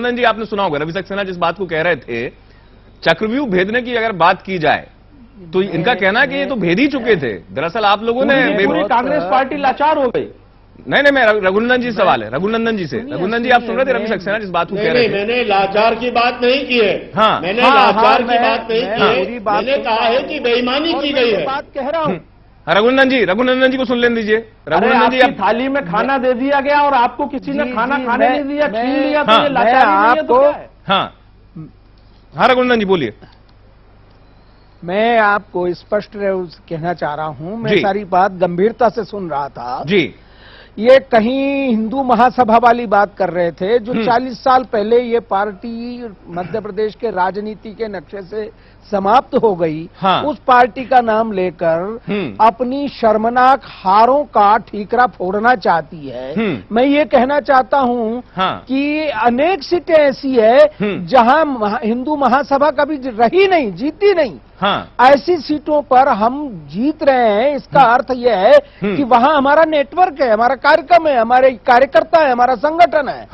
रघुनंदन जी, आपने सुना होगा रवि सक्सेना जिस बात को कह रहे थे, चक्रव्यूह भेदने की अगर बात की जाए तो इनका कहना है कि ये तो भेद ही चुके थे। दरअसल आप लोगों ने पूरी कांग्रेस पार्टी लाचार हो गई। नहीं, मैं रघुनंदन जी सवाल है रघुनंदन जी से। रघुनंदन जी, आप सुन रहे थे रवि सक्सेना जिस बात को कह रहे थे? मैंने लाचार की बात नहीं की है। हाँ, मैंने लाचार की बात नहीं की है। मैंने कहा है कि बेईमानी की गई है। बात कह रहा हूँ। रघुनंदन जी को सुन लेने दीजिए। रघुनंदन जी, आपकी थाली में खाना दे दिया गया और आपको किसी ने खाना खाने नहीं दिया, छीन लिया, तो ये हाँ, लाचारी नहीं है तो क्या है? हाँ रघुनंदन जी बोलिए। मैं आपको स्पष्ट कहना चाह रहा हूं, मैं सारी बात गंभीरता से सुन रहा था जी। ये कहीं हिंदू महासभा वाली बात कर रहे थे, जो 40 साल पहले ये पार्टी मध्य प्रदेश के राजनीति के नक्शे से समाप्त हो गई। हाँ। उस पार्टी का नाम लेकर अपनी शर्मनाक हारों का ठीकरा फोड़ना चाहती है। मैं ये कहना चाहता हूं कि अनेक सीटें ऐसी है जहां हिंदू महासभा कभी रही नहीं, जीती नहीं। ऐसी सीटों पर हम जीत रहे हैं। इसका अर्थ यह है कि वहां हमारा नेटवर्क है, हमारा कार्यक्रम है, हमारे कार्यकर्ता है, हमारा संगठन है।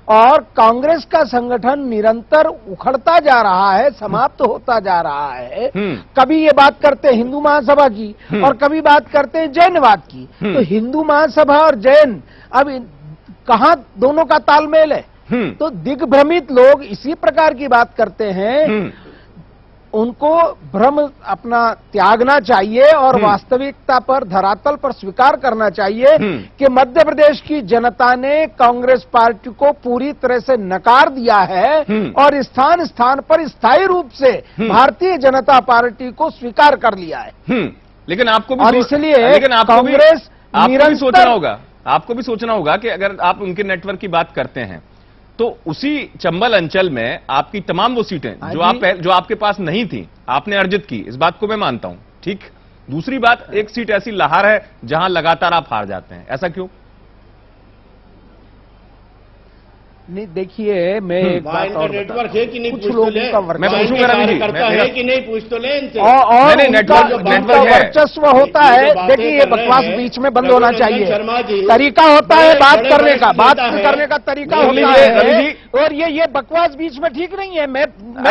और कांग्रेस का संगठन निरंतर उखड़ता जा रहा है, समाप्त होता जा रहा है। कभी ये बात करते हैं हिंदू महासभा की और कभी बात करते हैं जैनवाद की। तो हिंदू महासभा और जैन, अब कहां दोनों का तालमेल है? तो दिग्भ्रमित लोग इसी प्रकार की बात करते हैं। उनको भ्रम अपना त्यागना चाहिए और वास्तविकता पर, धरातल पर स्वीकार करना चाहिए कि मध्य प्रदेश की जनता ने कांग्रेस पार्टी को पूरी तरह से नकार दिया है और स्थान स्थान पर स्थायी रूप से भारतीय जनता पार्टी को स्वीकार कर लिया है। लेकिन आपको भी, और इसलिए कांग्रेस आपको भी सोचना होगा कि अगर आप उनके नेटवर्क की बात करते हैं तो उसी चंबल अंचल में आपकी तमाम वो सीटें जो आपके पास नहीं थी, आपने अर्जित की। इस बात को मैं मानता हूं, ठीक। दूसरी बात, एक सीट ऐसी लाहार है जहां लगातार आप हार जाते हैं, ऐसा क्यों? नहीं, देखिए, मैं एक बात और नेटवर्क है कि नहीं, कुछ लोगों का मैं पूछूंगा रवि जी, करता है कि नहीं, पूछ तो ले इनसे। और नेटवर्क वर्चस्व होता है। देखिए, ये बकवास बीच में बंद होना चाहिए। तरीका होता है बात करने का, बात करने का तरीका होता है। और ये बकवास बीच में ठीक नहीं है। मैं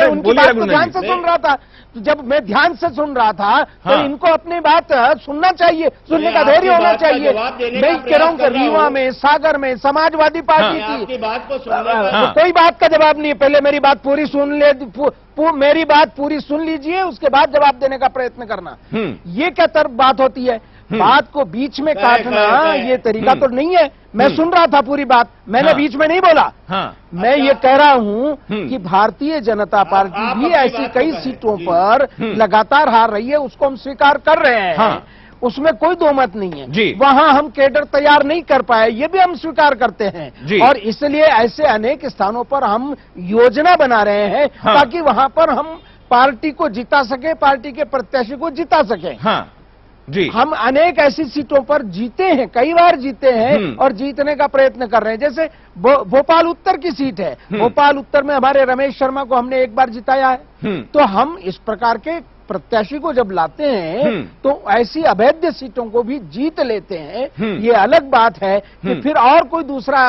उनकी बात को ध्यान से सुन रहा था। जब मैं ध्यान से सुन रहा था तो इनको अपनी बात सुनना चाहिए, सुनने का धैर्य होना चाहिए। मैं कह रहा हूं कि रीवा में, सागर में समाजवादी पार्टी की बात को कोई बात का जवाब नहीं है। पहले मेरी बात पूरी सुन ले, मेरी बात पूरी सुन लीजिए, उसके बाद जवाब देने का प्रयत्न करना। ये क्या बात होती है? बात को बीच में काटना ये तरीका तो नहीं है। मैं सुन रहा था पूरी बात, मैंने बीच में नहीं बोला। मैं ये कह रहा हूं कि भारतीय जनता पार्टी भी ऐसी कई सीटों पर लगातार हार रही है, उसको हम स्वीकार कर रहे हैं। उसमें कोई दो मत नहीं है। वहां हम कैडर तैयार नहीं कर पाए, ये भी हम स्वीकार करते हैं। और इसलिए ऐसे अनेक स्थानों पर हम योजना बना रहे हैं ताकि वहां पर हम पार्टी को जिता सके, पार्टी के प्रत्याशी को जिता सके। जी, हम अनेक ऐसी सीटों पर जीते हैं, कई बार जीते हैं और जीतने का प्रयत्न कर रहे हैं। जैसे भोपाल उत्तर की सीट है, भोपाल उत्तर में हमारे रमेश शर्मा को हमने एक बार जिताया है। तो हम इस प्रकार के प्रत्याशी को जब लाते हैं तो ऐसी अवैध सीटों को भी जीत लेते हैं। ये अलग बात है कि फिर और कोई दूसरा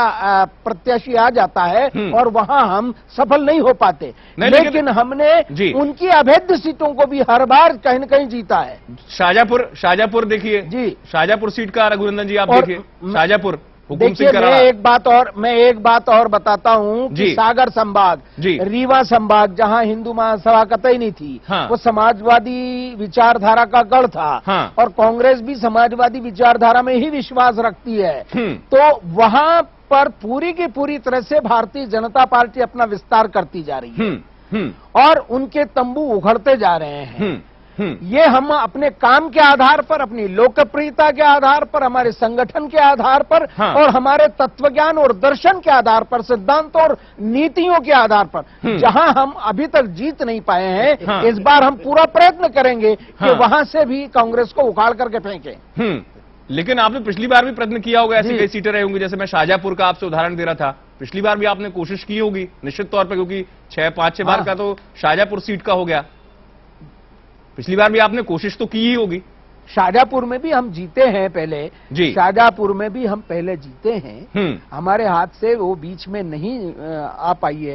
प्रत्याशी आ जाता है और वहां हम सफल नहीं हो पाते। लेकिन हमने उनकी अवैध सीटों को भी हर बार कहीं न कहीं जीता है। शाहजहांपुर देखिए जी, शाहजहांपुर सीट का रघुनंदन जी आप देखिए, शाहजहांपुर। देखिए, मैं एक बात और बताता हूं कि सागर संभाग, रीवा संभाग, जहां हिंदू महासभा कतई नहीं थी, वो समाजवादी विचारधारा का गढ़ था। और कांग्रेस भी समाजवादी विचारधारा में ही विश्वास रखती है। तो वहां पर पूरी की पूरी तरह से भारतीय जनता पार्टी अपना विस्तार करती जा रही है और उनके तंबू उखड़ते जा रहे हैं। ये हम अपने काम के आधार पर, अपनी लोकप्रियता के आधार पर, हमारे संगठन के आधार पर और हमारे तत्वज्ञान और दर्शन के आधार पर, सिद्धांतों और नीतियों के आधार पर जहां हम अभी तक जीत नहीं पाए हैं, इस बार हम पूरा प्रयत्न करेंगे कि वहां से भी कांग्रेस को उखाड़ करके फेंकें। लेकिन आपने पिछली बार भी प्रयत्न किया होगा, ऐसी कई सीटें रही होंगी। जैसे मैं शाहजहांपुर का आपसे उदाहरण दे रहा था, पिछली बार भी आपने कोशिश की होगी निश्चित तौर पर, क्योंकि 5-6 बार का तो शाहजहांपुर सीट का हो गया। पिछली बार भी आपने कोशिश तो की ही होगी। शाहजहांपुर में भी हम जीते हैं पहले जी, शाहजहांपुर में भी हम पहले जीते हैं। हमारे हाथ से वो बीच में नहीं आ पाई है।